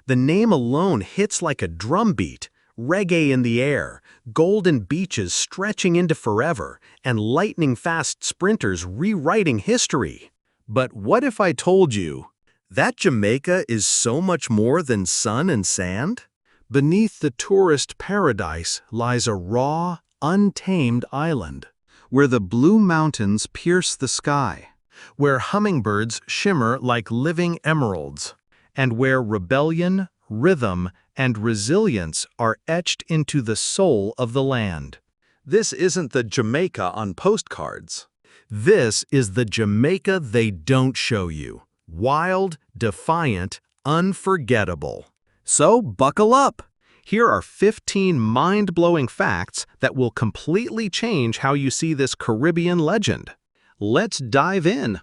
The name alone hits like a drumbeat. Reggae in the air, golden beaches stretching into forever, and lightning-fast sprinters rewriting history. But what if I told you that Jamaica is so much more than sun and sand? Beneath the tourist paradise lies a raw, untamed island, where the blue mountains pierce the sky, where hummingbirds shimmer like living emeralds, and where rebellion, rhythm, and resilience are etched into the soul of the land. This isn't the Jamaica on postcards. This is the Jamaica they don't show you. Wild, defiant, unforgettable. So buckle up. Here are 15 mind-blowing facts that will completely change how you see this Caribbean legend. Let's dive in.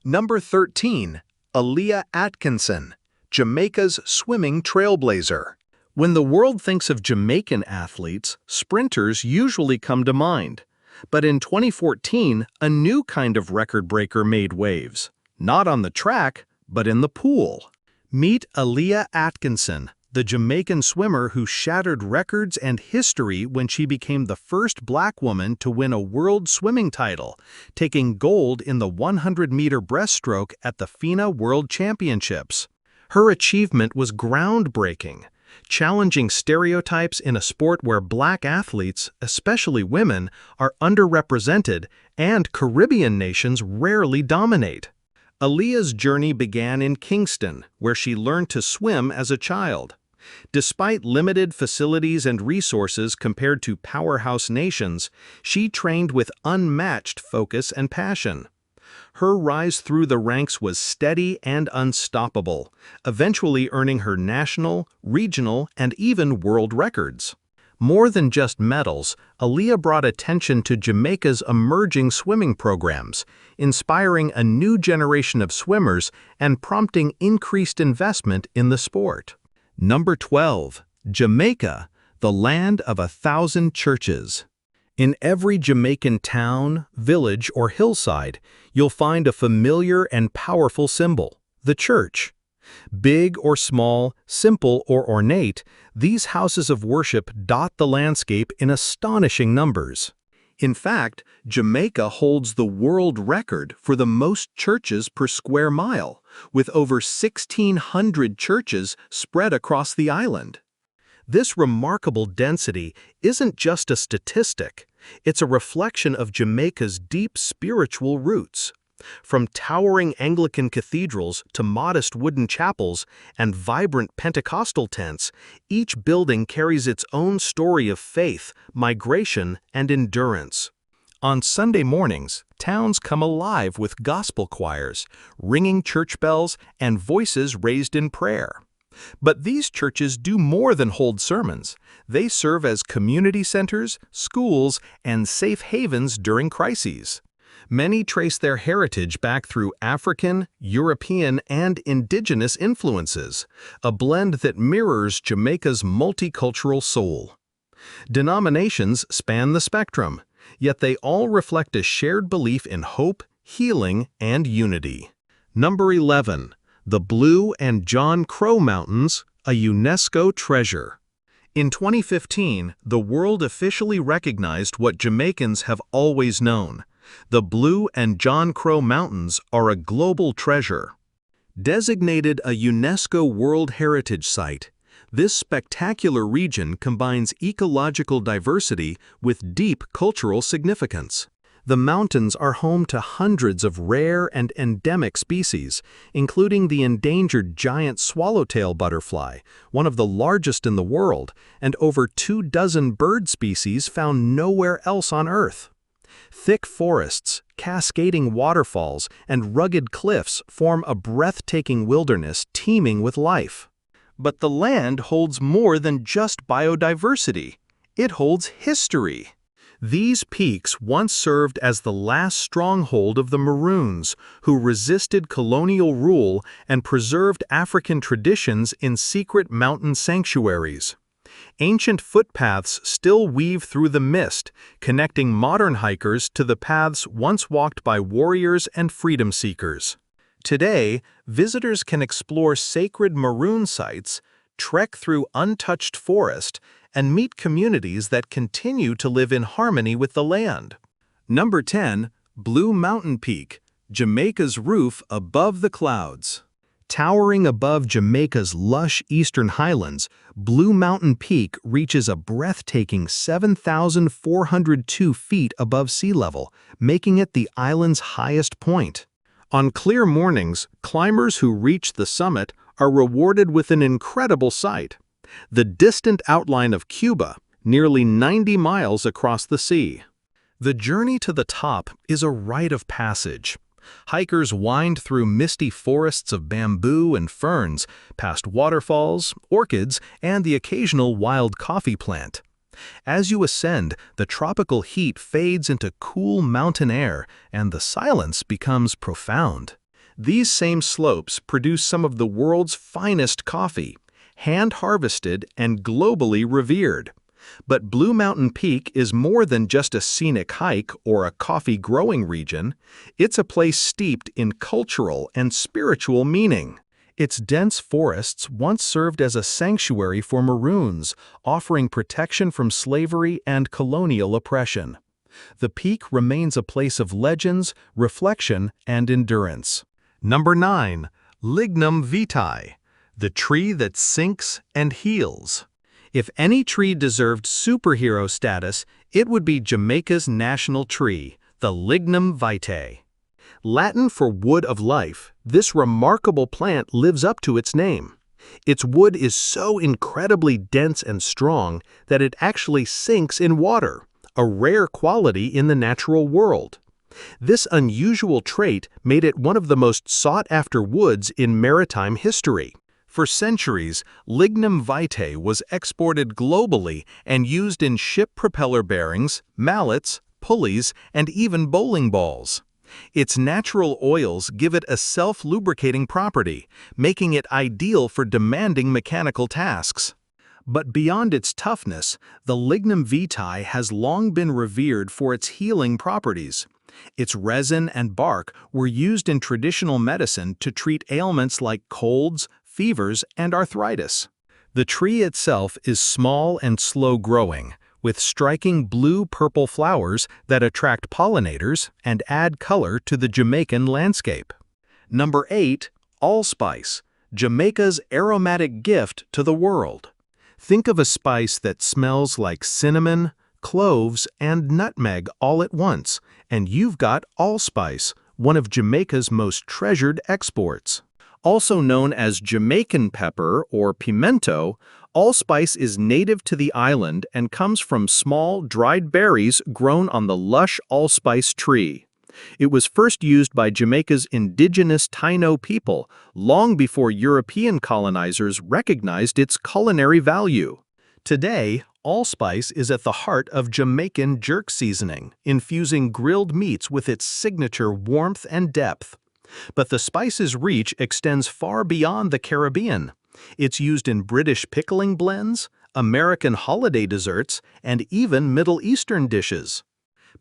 Number 13. Aaliyah Atkinson, Jamaica's swimming trailblazer. When the world thinks of Jamaican athletes, sprinters usually come to mind. But in 2014, a new kind of record breaker made waves. Not on the track, but in the pool. Meet Aaliyah Atkinson, the Jamaican swimmer who shattered records and history when she became the first black woman to win a world swimming title, taking gold in the 100-meter breaststroke at the FINA World Championships. Her achievement was groundbreaking, challenging stereotypes in a sport where black athletes, especially women, are underrepresented and Caribbean nations rarely dominate. Aaliyah's journey began in Kingston, where she learned to swim as a child. Despite limited facilities and resources compared to powerhouse nations, she trained with unmatched focus and passion. Her rise through the ranks was steady and unstoppable, eventually earning her national, regional, and even world records. More than just medals, Aaliyah brought attention to Jamaica's emerging swimming programs, inspiring a new generation of swimmers and prompting increased investment in the sport. Number 12. Jamaica, the land of 1,000 churches. In every Jamaican town, village, or hillside, you'll find a familiar and powerful symbol, the church. Big or small, simple or ornate, these houses of worship dot the landscape in astonishing numbers. In fact, Jamaica holds the world record for the most churches per square mile, with over 1,600 churches spread across the island. This remarkable density isn't just a statistic, it's a reflection of Jamaica's deep spiritual roots. From towering Anglican cathedrals to modest wooden chapels and vibrant Pentecostal tents, each building carries its own story of faith, migration, and endurance. On Sunday mornings, towns come alive with gospel choirs, ringing church bells, and voices raised in prayer. But these churches do more than hold sermons. They serve as community centers, schools, and safe havens during crises. Many trace their heritage back through African, European, and indigenous influences, a blend that mirrors Jamaica's multicultural soul. Denominations span the spectrum, yet they all reflect a shared belief in hope, healing, and unity. Number 11. The Blue and John Crow Mountains, a UNESCO treasure. In 2015, the world officially recognized what Jamaicans have always known. The Blue and John Crow Mountains are a global treasure. Designated a UNESCO World Heritage Site, this spectacular region combines ecological diversity with deep cultural significance. The mountains are home to hundreds of rare and endemic species, including the endangered giant swallowtail butterfly, one of the largest in the world, and over 24 bird species found nowhere else on Earth. Thick forests, cascading waterfalls, and rugged cliffs form a breathtaking wilderness teeming with life. But the land holds more than just biodiversity. It holds history. These peaks once served as the last stronghold of the Maroons, who resisted colonial rule and preserved African traditions in secret mountain sanctuaries. Ancient footpaths still weave through the mist, connecting modern hikers to the paths once walked by warriors and freedom seekers. Today, visitors can explore sacred maroon sites, trek through untouched forest, and meet communities that continue to live in harmony with the land. Number 10. Blue Mountain Peak, Jamaica's roof above the clouds. Towering above Jamaica's lush eastern highlands, Blue Mountain Peak reaches a breathtaking 7,402 feet above sea level, making it the island's highest point. On clear mornings, climbers who reach the summit are rewarded with an incredible sight: the distant outline of Cuba, nearly 90 miles across the sea. The journey to the top is a rite of passage. Hikers wind through misty forests of bamboo and ferns, past waterfalls, orchids, and the occasional wild coffee plant. As you ascend, the tropical heat fades into cool mountain air, and the silence becomes profound. These same slopes produce some of the world's finest coffee, hand-harvested and globally revered. But Blue Mountain Peak is more than just a scenic hike or a coffee-growing region. It's a place steeped in cultural and spiritual meaning. Its dense forests once served as a sanctuary for maroons, offering protection from slavery and colonial oppression. The peak remains a place of legends, reflection, and endurance. Number 9. Lignum vitae, the tree that sinks and heals. If any tree deserved superhero status, it would be Jamaica's national tree, the Lignum vitae. Latin for wood of life, this remarkable plant lives up to its name. Its wood is so incredibly dense and strong that it actually sinks in water, a rare quality in the natural world. This unusual trait made it one of the most sought-after woods in maritime history. For centuries, Lignum vitae was exported globally and used in ship propeller bearings, mallets, pulleys, and even bowling balls. Its natural oils give it a self-lubricating property, making it ideal for demanding mechanical tasks. But beyond its toughness, the Lignum vitae has long been revered for its healing properties. Its resin and bark were used in traditional medicine to treat ailments like colds, fevers, and arthritis. The tree itself is small and slow-growing, with striking blue-purple flowers that attract pollinators and add color to the Jamaican landscape. Number 8. Allspice, Jamaica's aromatic gift to the world. Think of a spice that smells like cinnamon, cloves, and nutmeg all at once, and you've got allspice, one of Jamaica's most treasured exports. Also known as Jamaican pepper or pimento, allspice is native to the island and comes from small, dried berries grown on the lush allspice tree. It was first used by Jamaica's indigenous Taino people long before European colonizers recognized its culinary value. Today, allspice is at the heart of Jamaican jerk seasoning, infusing grilled meats with its signature warmth and depth. But the spice's reach extends far beyond the Caribbean. It's used in British pickling blends, American holiday desserts, and even Middle Eastern dishes.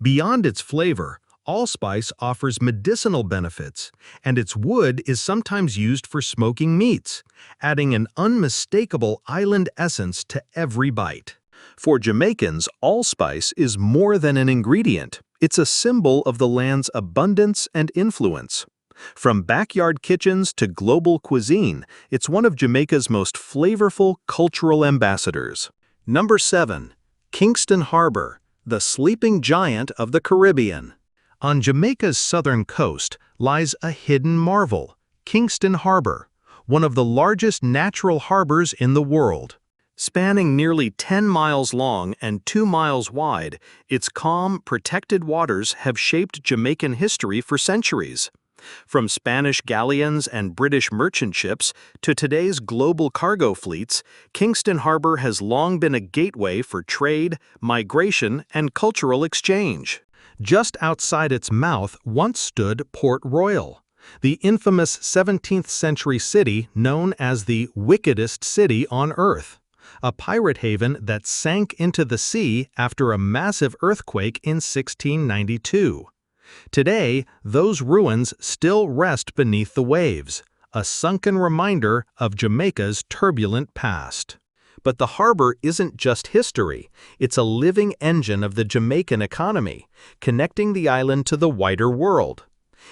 Beyond its flavor, allspice offers medicinal benefits, and its wood is sometimes used for smoking meats, adding an unmistakable island essence to every bite. For Jamaicans, allspice is more than an ingredient. It's a symbol of the land's abundance and influence. From backyard kitchens to global cuisine, it's one of Jamaica's most flavorful cultural ambassadors. Number 7. Kingston Harbor, the sleeping giant of the Caribbean. On Jamaica's southern coast lies a hidden marvel, Kingston Harbor, one of the largest natural harbors in the world. Spanning nearly 10 miles long and 2 miles wide, its calm, protected waters have shaped Jamaican history for centuries. From Spanish galleons and British merchant ships to today's global cargo fleets, Kingston Harbor has long been a gateway for trade, migration, and cultural exchange. Just outside its mouth once stood Port Royal, the infamous 17th-century city known as the wickedest city on Earth, a pirate haven that sank into the sea after a massive earthquake in 1692. Today, those ruins still rest beneath the waves, a sunken reminder of Jamaica's turbulent past. But the harbor isn't just history, it's a living engine of the Jamaican economy, connecting the island to the wider world.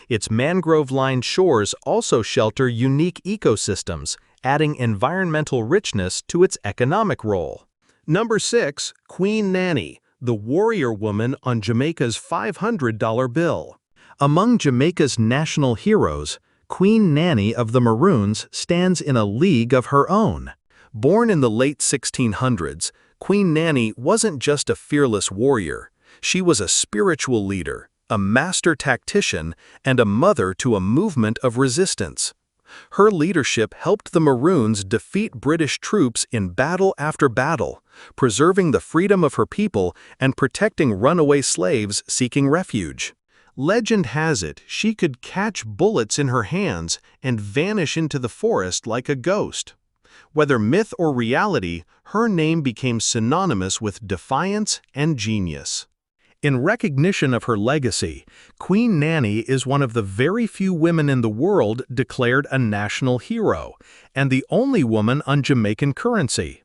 Its mangrove-lined shores also shelter unique ecosystems, adding environmental richness to its economic role. Number 6. Queen Nanny, the warrior woman on Jamaica's $500 bill. Among Jamaica's national heroes, Queen Nanny of the Maroons stands in a league of her own. Born in the late 1600s, Queen Nanny wasn't just a fearless warrior. She was a spiritual leader, a master tactician, and a mother to a movement of resistance. Her leadership helped the Maroons defeat British troops in battle after battle, preserving the freedom of her people and protecting runaway slaves seeking refuge. Legend has it she could catch bullets in her hands and vanish into the forest like a ghost. Whether myth or reality, her name became synonymous with defiance and genius. In recognition of her legacy, Queen Nanny is one of the very few women in the world declared a national hero, and the only woman on Jamaican currency.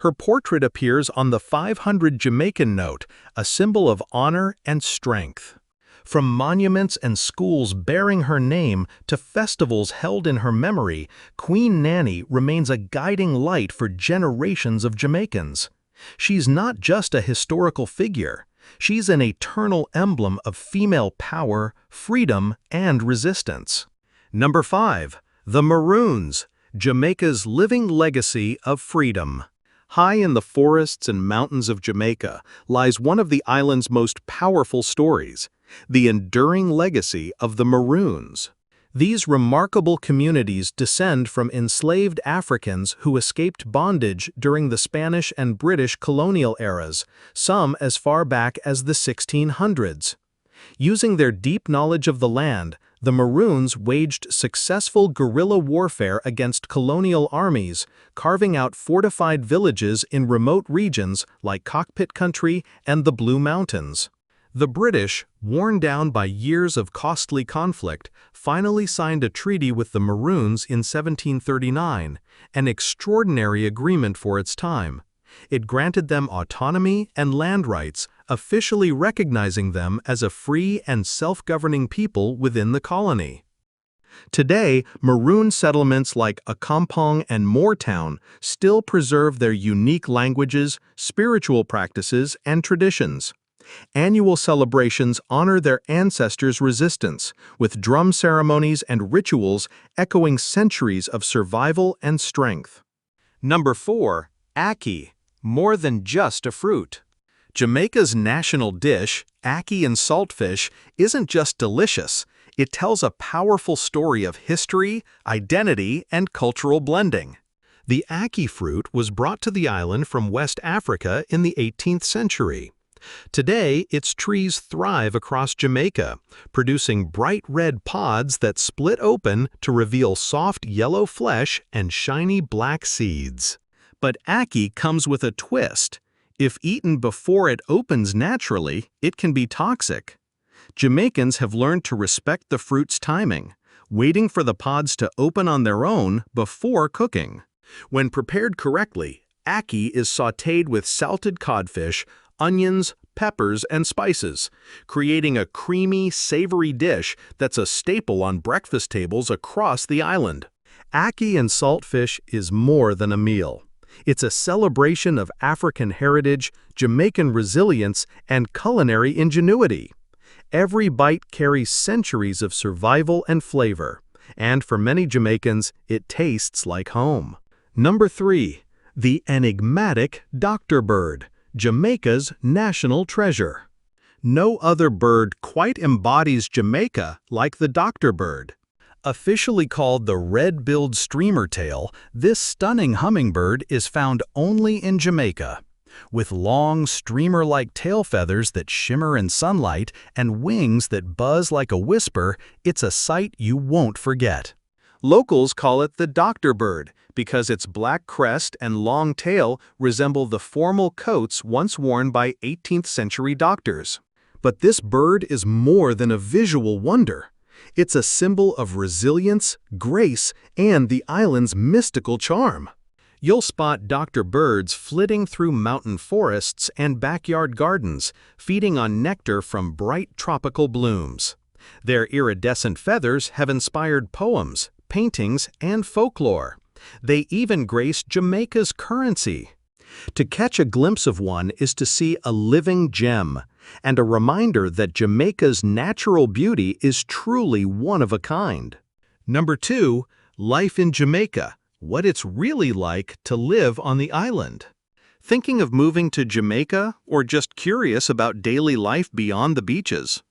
Her portrait appears on the 500 Jamaican note, a symbol of honor and strength. From monuments and schools bearing her name to festivals held in her memory, Queen Nanny remains a guiding light for generations of Jamaicans. She's not just a historical figure. She's an eternal emblem of female power, freedom, and resistance. Number 5. The Maroons, Jamaica's living legacy of freedom. High in the forests and mountains of Jamaica lies one of the island's most powerful stories, the enduring legacy of the Maroons. These remarkable communities descend from enslaved Africans who escaped bondage during the Spanish and British colonial eras, some as far back as the 1600s. Using their deep knowledge of the land, the Maroons waged successful guerrilla warfare against colonial armies, carving out fortified villages in remote regions like Cockpit Country and the Blue Mountains. The British, worn down by years of costly conflict, finally signed a treaty with the Maroons in 1739, an extraordinary agreement for its time. It granted them autonomy and land rights, officially recognizing them as a free and self-governing people within the colony. Today, Maroon settlements like Accompong and Moortown still preserve their unique languages, spiritual practices, and traditions. Annual celebrations honor their ancestors' resistance, with drum ceremonies and rituals echoing centuries of survival and strength. Number 4. Ackee, more than just a fruit. Jamaica's national dish, ackee and saltfish, isn't just delicious, it tells a powerful story of history, identity, and cultural blending. The ackee fruit was brought to the island from West Africa in the 18th century. Today, its trees thrive across Jamaica, producing bright red pods that split open to reveal soft yellow flesh and shiny black seeds. But ackee comes with a twist. If eaten before it opens naturally, it can be toxic. Jamaicans have learned to respect the fruit's timing, waiting for the pods to open on their own before cooking. When prepared correctly, ackee is sautéed with salted codfish, onions, peppers, and spices, creating a creamy, savory dish that's a staple on breakfast tables across the island. Ackee and saltfish is more than a meal. It's a celebration of African heritage, Jamaican resilience, and culinary ingenuity. Every bite carries centuries of survival and flavor, and for many Jamaicans, it tastes like home. Number 3. The enigmatic Dr. Bird, Jamaica's national treasure. No other bird quite embodies Jamaica like the Dr. Bird. Officially called the red-billed streamer-tail, this stunning hummingbird is found only in Jamaica. With long, streamer-like tail feathers that shimmer in sunlight and wings that buzz like a whisper, it's a sight you won't forget. Locals call it the Dr. Bird because its black crest and long tail resemble the formal coats once worn by 18th-century doctors. But this bird is more than a visual wonder. It's a symbol of resilience, grace, and the island's mystical charm. You'll spot Dr. birds flitting through mountain forests and backyard gardens, feeding on nectar from bright tropical blooms. Their iridescent feathers have inspired poems, paintings, and folklore. They even grace Jamaica's currency. To catch a glimpse of one is to see a living gem, and a reminder that Jamaica's natural beauty is truly one of a kind. Number 2, life in Jamaica. What it's really like to live on the island. Thinking of moving to Jamaica or just curious about daily life beyond the beaches?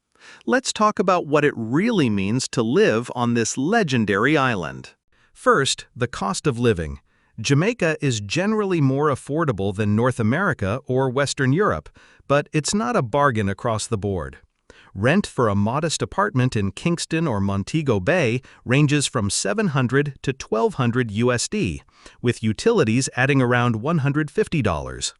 Let's talk about what it really means to live on this legendary island. First, the cost of living. Jamaica is generally more affordable than North America or Western Europe, but it's not a bargain across the board. Rent for a modest apartment in Kingston or Montego Bay ranges from $700 to $1,200 USD, with utilities adding around $150.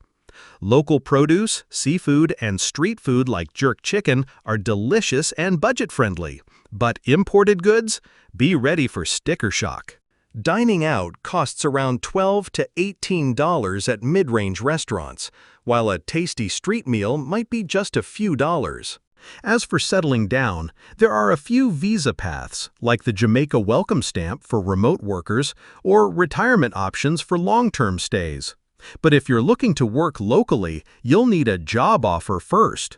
Local produce, seafood, and street food like jerk chicken are delicious and budget-friendly, but imported goods? Be ready for sticker shock. Dining out costs around $12 to $18 at mid-range restaurants, while a tasty street meal might be just a few dollars. As for settling down, there are a few visa paths, like the Jamaica Welcome Stamp for remote workers or retirement options for long-term stays. But if you're looking to work locally, you'll need a job offer first.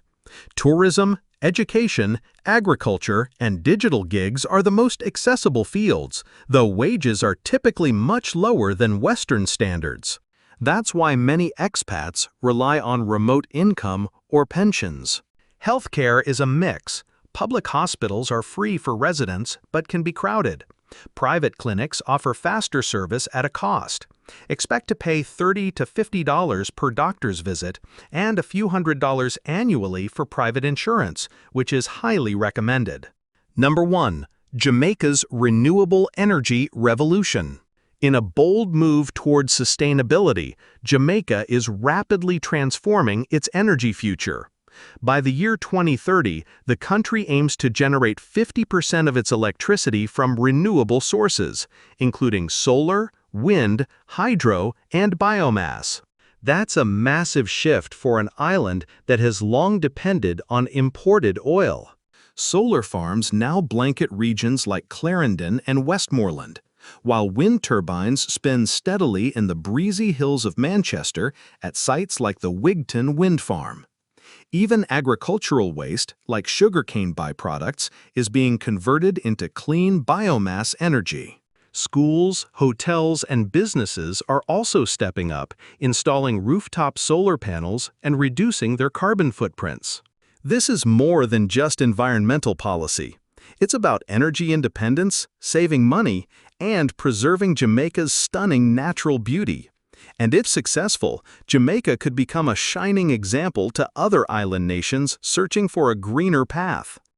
Tourism, education, agriculture, and digital gigs are the most accessible fields, though wages are typically much lower than Western standards. That's why many expats rely on remote income or pensions. Healthcare is a mix. Public hospitals are free for residents but can be crowded. Private clinics offer faster service at a cost. Expect to pay $30 to $50 per doctor's visit and a few $100s annually for private insurance, which is highly recommended. Number 1. Jamaica's renewable energy revolution. In a bold move towards sustainability, Jamaica is rapidly transforming its energy future. By the year 2030, the country aims to generate 50% of its electricity from renewable sources, including solar, wind, hydro, and biomass. That's a massive shift for an island that has long depended on imported oil. Solar farms now blanket regions like Clarendon and Westmoreland, while wind turbines spin steadily in the breezy hills of Manchester at sites like the Wigton Wind Farm. Even agricultural waste, like sugarcane byproducts, is being converted into clean biomass energy. Schools, hotels, and businesses are also stepping up, installing rooftop solar panels and reducing their carbon footprints. This is more than just environmental policy. It's about energy independence, saving money, and preserving Jamaica's stunning natural beauty. And if successful, Jamaica could become a shining example to other island nations searching for a greener path.